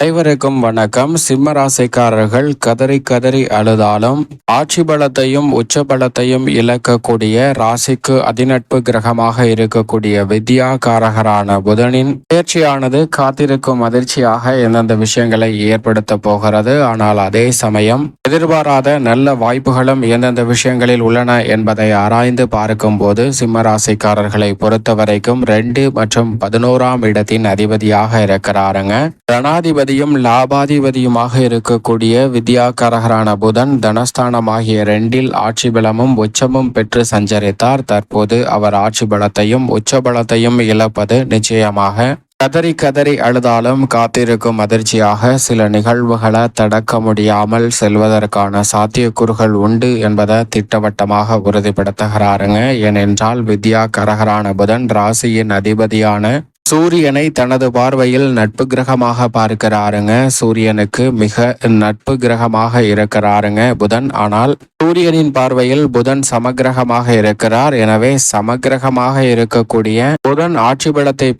அனைவருக்கும் வணக்கம். சிம்ம ராசிக்காரர்கள் கதறி கதறி அழுதாலும் ஆட்சி பலத்தையும் உச்ச பலத்தையும் இழக்கக்கூடிய ராசிக்கு அதிநட்பு கிரகமாக இருக்கக்கூடிய வித்யாகாரகரான புதனின் முயற்சியானது காத்திருக்கும் அதிர்ச்சியாக எந்தெந்த விஷயங்களை ஏற்படுத்த போகிறது. ஆனால் அதே சமயம் எதிர்பாராத நல்ல வாய்ப்புகளும் எந்தெந்த விஷயங்களில் உள்ளன என்பதை ஆராய்ந்து பார்க்கும் போது சிம்ம ராசிக்காரர்களை பொறுத்த வரைக்கும் 2 மற்றும் 11ஆம் இடத்தின் அதிபதியாக இருக்கிறாருங்க. ரணாதிபதியும் லாபாதிபதியுமாக இருக்கக்கூடிய வித்யாகாரகரான புதன் தனஸ்தானமாகிய 2இல் ஆட்சி பலமும் உச்சமும் பெற்று சஞ்சரித்தார். தற்போது அவர் ஆட்சி பலத்தையும் உச்ச பலத்தையும் இழப்பது நிச்சயமாக கதறி கதறி அழுதாலும் காத்திருக்கும் அதிர்ச்சியாக சில நிகழ்வுகளை தடுக்க முடியாமல் செல்வதற்கான சாத்தியக்கூறுகள் உண்டு என்பதை திட்டவட்டமாக உறுதிப்படுத்துகிறாருங்க. ஏனென்றால் வித்யாகாரகரான புதன் ராசியின் அதிபதியான சூரியனை தனது பார்வையில் நட்பு கிரகமாக பார்க்கிறாருங்க. சூரியனுக்கு மிக நட்பு கிரகமாக இருக்கிறாருங்க புதன். ஆனால் சூரியனின் பார்வையில் புதன் சமகிரகமாக இருக்கிறார். எனவே சமகிரகமாக இருக்கக்கூடிய புதன் ஆட்சி பலத்தை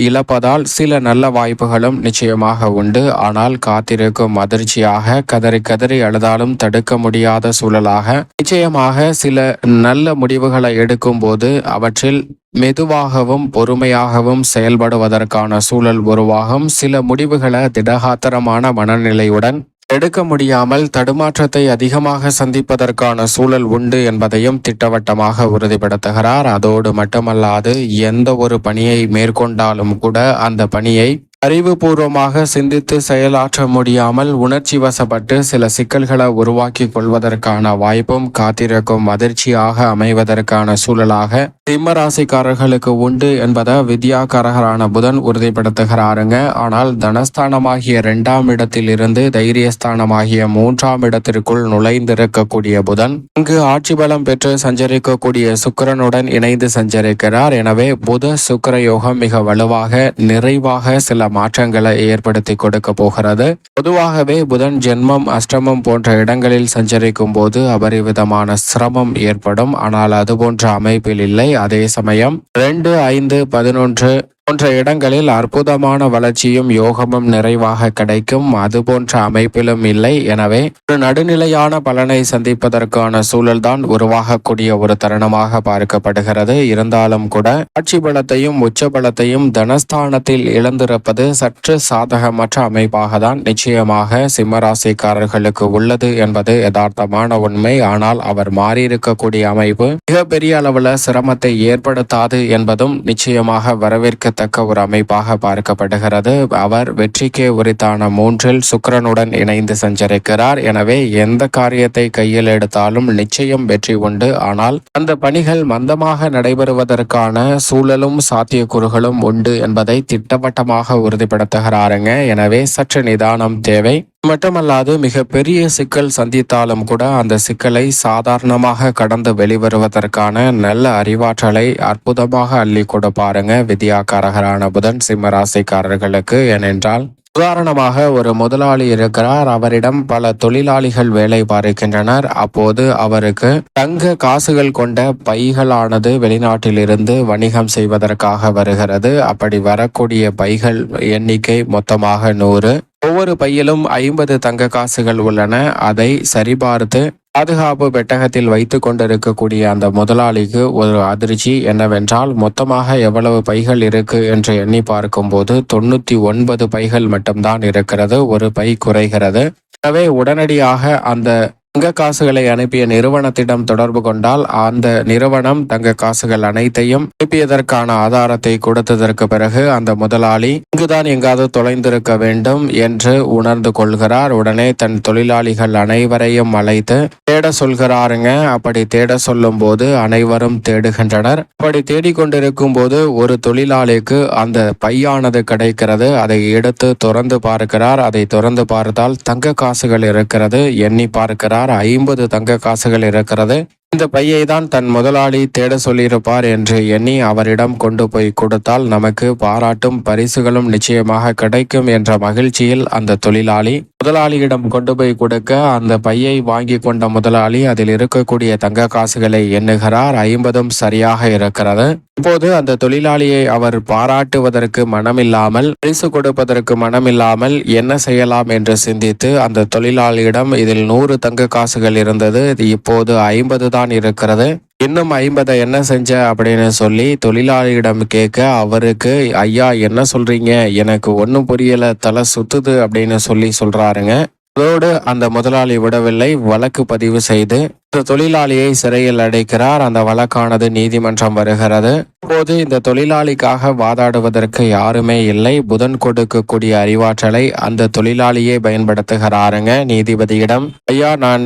இழப்பதால் சில நல்ல வாய்ப்புகளும் நிச்சயமாக உண்டு. ஆனால் காத்திருக்கும் அதிர்ச்சியாக கதறி கதறி அழுதாலும் தடுக்க முடியாத சூழலாக நிச்சயமாக சில நல்ல முடிவுகளை எடுக்கும் போது அவற்றில் மெதுவாகவும் பொறுமையாகவும் செயல்படுவதற்கான சூழல் உருவாகும். சில முடிவுகளை திடகாத்திரமான மனநிலையுடன் எடுக்க முடியாமல் தடுமாற்றத்தை அதிகமாக சந்திப்பதற்கான சூழல் உண்டு என்பதையும் திட்டவட்டமாக உறுதிப்படுத்துகிறார். அதோடு மட்டுமல்லாது எந்த ஒரு பணியை மேற்கொண்டாலும் கூட அந்த பணியை அறிவுபூர்வமாக சிந்தித்து செயலாற்ற முடியாமல் உணர்ச்சி வசப்பட்டு சில சிக்கல்களை உருவாக்கி கொள்வதற்கான வாய்ப்பும் காத்திருக்கும் அதிர்ச்சியாக அமைவதற்கான சூழலாக சிம்ம ராசிக்காரர்களுக்கு உண்டு என்பதை வித்யாகாரகரான புதன் உறுதிப்படுத்துகிறாருங்க. ஆனால் தனஸ்தானமாகிய 2ஆம் இடத்தில் இருந்து தைரியஸ்தானமாகிய 3ஆம் இடத்திற்குள் நுழைந்திருக்கக்கூடிய புதன் இங்கு ஆட்சி பலம் பெற்று சஞ்சரிக்கக்கூடிய சுக்கிரனுடன் இணைந்து சஞ்சரிக்கிறார். எனவே புத சுக்கிர யோகம் மிக வலுவாக நிறைவாக சில மாற்றங்களை ஏற்படுத்தி கொடுக்க போகிறது. பொதுவாகவே புதன் ஜென்மம் அஷ்டமம் போன்ற இடங்களில் சஞ்சரிக்கும் போது அபரிவிதமான சிரமம் ஏற்படும். ஆனால் அது போன்ற அமைப்பில் இல்லை. அதே சமயம் 2, 5, 11 போன்ற இடங்களில் அற்புதமான வளர்ச்சியும் யோகமும் நிறைவாக கிடைக்கும். அது போன்ற அமைப்பிலும் இல்லை. எனவே ஒரு நடுநிலையான பலனை சந்திப்பதற்கான சூழல்தான் உருவாகக்கூடிய ஒரு தருணமாக பார்க்கப்படுகிறது. இருந்தாலும் கூட ஆட்சி பலத்தையும் உச்ச பலத்தையும் தனஸ்தானத்தில் இழந்திருப்பது சற்று சாதகமற்ற அமைப்பாக தான் நிச்சயமாக சிம்மராசிக்காரர்களுக்கு உள்ளது என்பது யதார்த்தமான உண்மை. ஆனால் அவர் மாறியிருக்கக்கூடிய அமைப்பு மிகப்பெரிய அளவில் சிரமத்தை ஏற்படுத்தாது என்பதும் நிச்சயமாக வரவேற்க ஒரு அமைப்பாக பார்க்கப்படுகிறது. அவர் வெற்றிக்கு உரித்தான 3இல் சுக்கிரனுடன் இணைந்து சஞ்சரிக்கிறார். எனவே எந்த காரியத்தை கையில் எடுத்தாலும் நிச்சயம் வெற்றி உண்டு. ஆனால் அந்த பணிகள் மந்தமாக நடைபெறுவதற்கான சூழலும் சாத்தியக்கூறுகளும் உண்டு என்பதை திட்டவட்டமாக உறுதிப்படுத்துகிறாருங்க. எனவே சற்று நிதானம் தேவை. மட்டுமல்லாது மிக பெரிய சிக்கல் சந்தித்தாலும் கூட அந்த சிக்கலை சாதாரணமாக கடந்து வெளிவருவதற்கான நல்ல அறிவாற்றலை அற்புதமாக அள்ளி கொடுப்பாருங்க வித்யாகாரகரான புதன் சிம்ம ராசிக்காரர்களுக்கு. ஏனென்றால் உதாரணமாக ஒரு முதலாளி இருக்கிறார். அவரிடம் பல தொழிலாளிகள் வேலை பார்க்கின்றனர். அப்போது அவருக்கு தங்க காசுகள் கொண்ட பைகளானது வெளிநாட்டிலிருந்து வணிகம் செய்வதற்காக வருகிறது. அப்படி வரக்கூடிய பைகள் எண்ணிக்கை மொத்தமாக 100. ஒவ்வொரு பையிலும் 50 தங்க காசுகள் உள்ளன. அதை சரிபார்த்து பாதுகாப்பு பெட்டகத்தில் வைத்து கொண்டிருக்கக்கூடிய அந்த முதலாளிக்கு ஒரு அதிர்ச்சி என்னவென்றால் மொத்தமாக எவ்வளவு பைகள் இருக்கு என்று எண்ணி பார்க்கும்போது 99 பைகள் மட்டும்தான் இருக்கிறது. ஒரு பை குறைகிறது. எனவே உடனடியாக அந்த தங்க காசுகளை அனுப்பிய நிறுவனத்திடம் தொடர்பு கொண்டால் அந்த நிறுவனம் தங்க காசுகள் அனைத்தையும் அனுப்பியதற்கான ஆதாரத்தை கொடுத்ததற்கு பிறகு அந்த முதலாளி இங்குதான் எங்காவது தொலைந்திருக்க வேண்டும் என்று உணர்ந்து கொள்கிறார். உடனே தன் தொழிலாளிகள் அனைவரையும் அழைத்து தேட சொல்கிறாருங்க. அப்படி தேட சொல்லும் போது அனைவரும் தேடுகின்றனர். அப்படி தேடிக்கொண்டிருக்கும் போது ஒரு தொழிலாளிக்கு அந்த பையானது கிடைக்கிறது. அதை எடுத்து திறந்து பார்க்கிறார். அதை திறந்து பார்த்தால் தங்க காசுகள் இருக்கிறது. எண்ணி பார்க்கிறார். 50 தங்க காசுகள் இருக்கிறது. இந்த பையை தான் தன் முதலாளி தேட சொல்லியிருப்பார் என்று எண்ணி அவரிடம் கொண்டு போய் கொடுத்தால் நமக்கு பாராட்டும் பரிசுகளும் நிச்சயமாக கிடைக்கும் என்ற மகிழ்ச்சியில் அந்த தொழிலாளி முதலாளியிடம் கொண்டு போய் கொடுக்க அந்த பையை வாங்கி கொண்ட முதலாளி அதில் இருக்கக்கூடிய தங்க காசுகளை எண்ணுகிறார். 50ம் சரியாக இருக்கிறது. இப்போது அந்த தொழிலாளியை அவர் பாராட்டுவதற்கு மனமில்லாமல், பரிசு கொடுப்பதற்கு மனமில்லாமல் என்ன செய்யலாம் என்று சிந்தித்து அந்த தொழிலாளியிடம் இதில் 100 தங்க காசுகள் இருந்தது, இது இப்போது 50 தான் இருக்கிறது, இன்னும் 50 என்ன செஞ்ச அப்படின்னு சொல்லி தொழிலாளியிடம் கேட்க, அவருக்கு ஐயா என்ன சொல்றீங்க, எனக்கு ஒன்றும் புரியல, தலை சுத்துது அப்படின்னு சொல்றாருங்க. அதோடு அந்த முதலாளி விடவில்லை, வழக்கு பதிவு செய்து தொழிலாளியை சிறையில் அடைக்கிறார். அந்த வழக்கானது நீதிமன்றம் வருகிறது. அப்போது இந்த தொழிலாளிக்காக வாதாடுவதற்கு யாருமே இல்லை. புதன் கொடுக்கக்கூடிய அறிவாற்றலை அந்த தொழிலாளியே பயன்படுத்துகிறாருங்க. நீதிபதியிடம், ஐயா நான்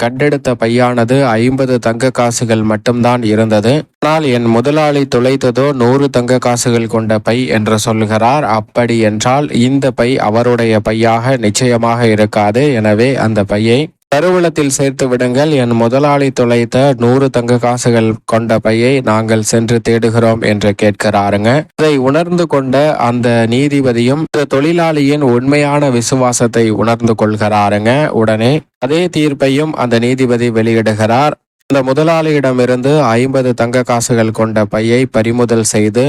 கண்டெடுத்த பையானது 50 தங்க காசுகள் மட்டும்தான் இருந்தது, ஆனால் என் முதலாளி துளைத்ததோ 100 தங்க காசுகள் கொண்ட பை என்று சொல்கிறார். அப்படி என்றால் இந்த பை அவருடைய பையாக நிச்சயமாக இருக்காது. எனவே அந்த பையை கருவூலத்தில் சேர்த்து விடுங்கள். என் முதலாளி தொலைத்த 100 தங்க காசுகள் கொண்ட பையை நாங்கள் சென்று தேடுகிறோம் என்று கேட்கிறாருங்க. இதை உணர்ந்து கொண்ட அந்த நீதிபதியும் தொழிலாளியின் உண்மையான விசுவாசத்தை உணர்ந்து கொள்கிறாருங்க. உடனே அதே தீர்ப்பையும் அந்த நீதிபதி வெளியிடுகிறார். அந்த முதலாளியிடமிருந்து 50 தங்க காசுகள் கொண்ட பையை பறிமுதல் செய்து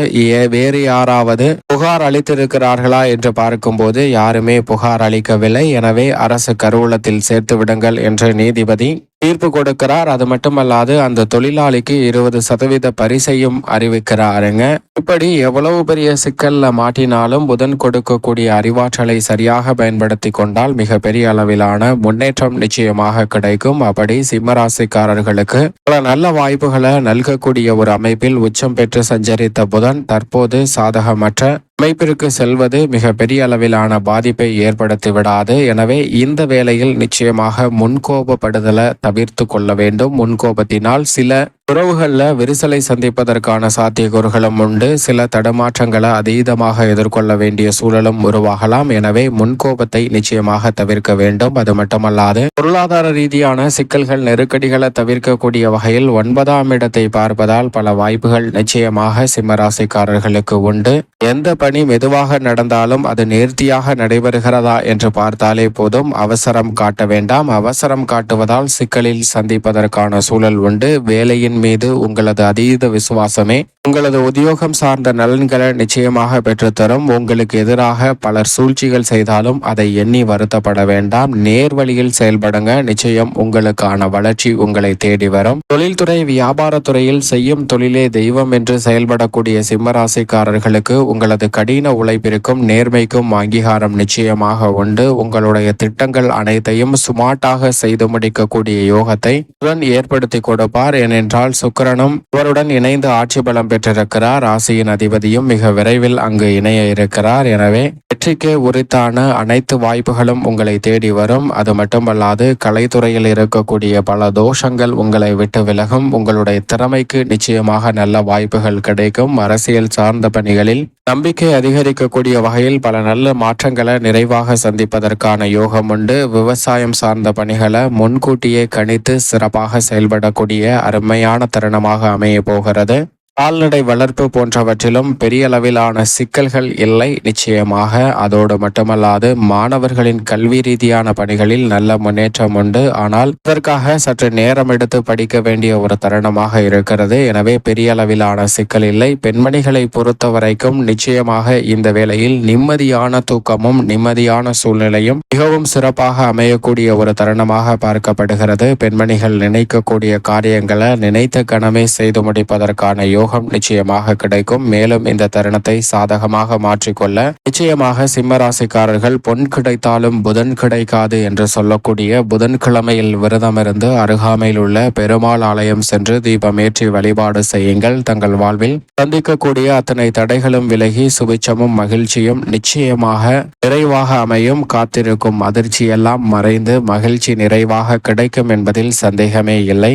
வேறு யாராவது புகார் அளித்திருக்கிறார்களா என்று பார்க்கும்போது யாருமே புகார் அளிக்கவில்லை. எனவே அரசு கருவூலத்தில் சேர்த்து விடுங்கள் என்று நீதிபதி தீர்ப்பு கொடுக்கிறார். அது மட்டுமல்லாது அந்த தொழிலாளிக்கு 20% பரிசையும் அறிவிக்கிறாருங்க. இப்படி எவ்வளவு பெரிய சிக்கல்ல மாட்டினாலும் புதன் கொடுக்கக்கூடிய அறிவாற்றலை சரியாக பயன்படுத்தி கொண்டால் மிக பெரிய அளவிலான முன்னேற்றம் நிச்சயமாக கிடைக்கும். அப்படி சிம்மராசிக்காரர்களுக்கு பல நல்ல வாய்ப்புகளை நல்கக்கூடிய ஒரு அமைப்பில் உச்சம் பெற்று சஞ்சரித்த புதன் தற்போது சாதகமற்ற அமைப்பிற்கு செல்வது மிக பெரிய அளவிலான பாதிப்பை ஏற்படுத்தி விடாது. எனவே இந்த வேளையில் நிச்சயமாக முன்கோபப்படுதலை தவிர்த்து கொள்ள வேண்டும். முன்கோபத்தினால் சில உறவுகளில் விரிசலை சந்திப்பதற்கான சாத்தியக்கூறுகளும் உண்டு. சில தடுமாற்றங்களை அதீதமாக எதிர்கொள்ள வேண்டிய சூழலும் உருவாகலாம். எனவே முன்கோபத்தை நிச்சயமாக தவிர்க்க வேண்டும். அது மட்டுமல்லாது பொருளாதார ரீதியான சிக்கல்கள், நெருக்கடிகளை தவிர்க்கக்கூடிய வகையில் 9ஆம் இடத்தை பார்ப்பதால் பல வாய்ப்புகள் நிச்சயமாக சிம்மராசிக்காரர்களுக்கு உண்டு. எந்த பணி மெதுவாக நடந்தாலும் அது நேர்த்தியாக நடைபெறுகிறதா என்று பார்த்தாலே போதும். அவசரம் காட்ட வேண்டாம். அவசரம் காட்டுவதால் சிக்கலில் சந்திப்பதற்கான சூழல் உண்டு. வேலையின் மீது உங்களது அதீத விசுவாசமே உங்களது உத்தியோகம் சார்ந்த நலன்களை நிச்சயமாக பெற்றுத்தரும். உங்களுக்கு எதிராக பலர் சூழ்ச்சிகள் செய்தாலும் அதை எண்ணி வருத்தப்பட வேண்டாம். நேர்வழியில் செயல்படுங்க. நிச்சயம் உங்களுக்கான வளர்ச்சி உங்களை தேடி வரும். தொழில்துறை, வியாபாரத்துறையில் செய்யும் தொழிலே தெய்வம் என்று செயல்படக்கூடிய சிம்மராசிக்காரர்களுக்கு உங்களது கடின உழைப்பிற்கும் நேர்மைக்கும் அங்கீகாரம் நிச்சயமாக உண்டு. உங்களுடைய திட்டங்கள் அனைத்தையும் சுமார்ட்டாக செய்து முடிக்கக்கூடிய யோகத்தை புதன் ஏற்படுத்தி கொடுப்பார். ஏனென்றால் சுக்கிரனும் இவருடன் இணைந்து ஆட்சி பலம் பெற்றிருக்கிறார். ராசியின் அதிபதியும் மிக விரைவில் அங்கு இணைய இருக்கிறார். எனவே வெற்றிக்கு உரித்தான அனைத்து வாய்ப்புகளும் உங்களை தேடி வரும். அது மட்டுமல்லாது கலைத்துறையில் இருக்கக்கூடிய பல தோஷங்கள் உங்களை விட்டு விலகும். உங்களுடைய திறமைக்கு நிச்சயமாக நல்ல வாய்ப்புகள் கிடைக்கும். அரசியல் சார்ந்த பணிகளில் நம்பிக்கை அதிகரிக்கக்கூடிய வகையில் பல நல்ல மாற்றங்களை நிறைவாக சந்திப்பதற்கான யோகம் உண்டு. விவசாயம் சார்ந்த பணிகளை முன்கூட்டியே கணித்து சிறப்பாக செயல்படக்கூடிய அருமையான தருணமாக அமைய போகிறது. கால்நடை வளர்ப்பு போன்றவற்றிலும் பெரிய அளவிலான சிக்கல்கள் இல்லை நிச்சயமாக. அதோடு மட்டுமல்லாது மாணவர்களின் கல்வி ரீதியான பணிகளில் நல்ல முன்னேற்றம் உண்டு. ஆனால் இதற்காக சற்று நேரம் எடுத்து படிக்க வேண்டிய ஒரு தருணமாக இருக்கிறது. எனவே பெரிய அளவிலான சிக்கல் இல்லை. பெண்மணிகளை பொறுத்த வரைக்கும் நிச்சயமாக இந்த வேளையில் நிம்மதியான தூக்கமும் நிம்மதியான சூழ்நிலையும் மிகவும் சிறப்பாக அமையக்கூடிய ஒரு தருணமாக பார்க்கப்படுகிறது. பெண்மணிகள் நினைக்கக்கூடிய காரியங்களை நினைத்த கணமே செய்து முடிப்பதற்கான யோகம் நிச்சயமாக கிடைக்கும். மேலும் இந்த தருணத்தை சாதகமாக மாற்றிக்கொள்ள நிச்சயமாக சிம்மராசிக்காரர்கள் பொன் கிடைத்தாலும் புதன் கிடைக்காது என்று சொல்லக்கூடிய புதன்கிழமையில் விரதமிருந்து அருகாமையில் உள்ள பெருமாள் ஆலயம் சென்று தீபமேற்றி வழிபாடு செய்யுங்கள். தங்கள் வாழ்வில் சந்திக்கக்கூடிய அத்தனை தடைகளும் விலகி சுபிட்சமும் மகிழ்ச்சியும் நிச்சயமாக நிறைவாக அமையும். காத்திருக்கும் அதிர்ச்சியெல்லாம் மறைந்து மகிழ்ச்சி நிறைவாக கிடைக்கும் என்பதில் சந்தேகமே இல்லை.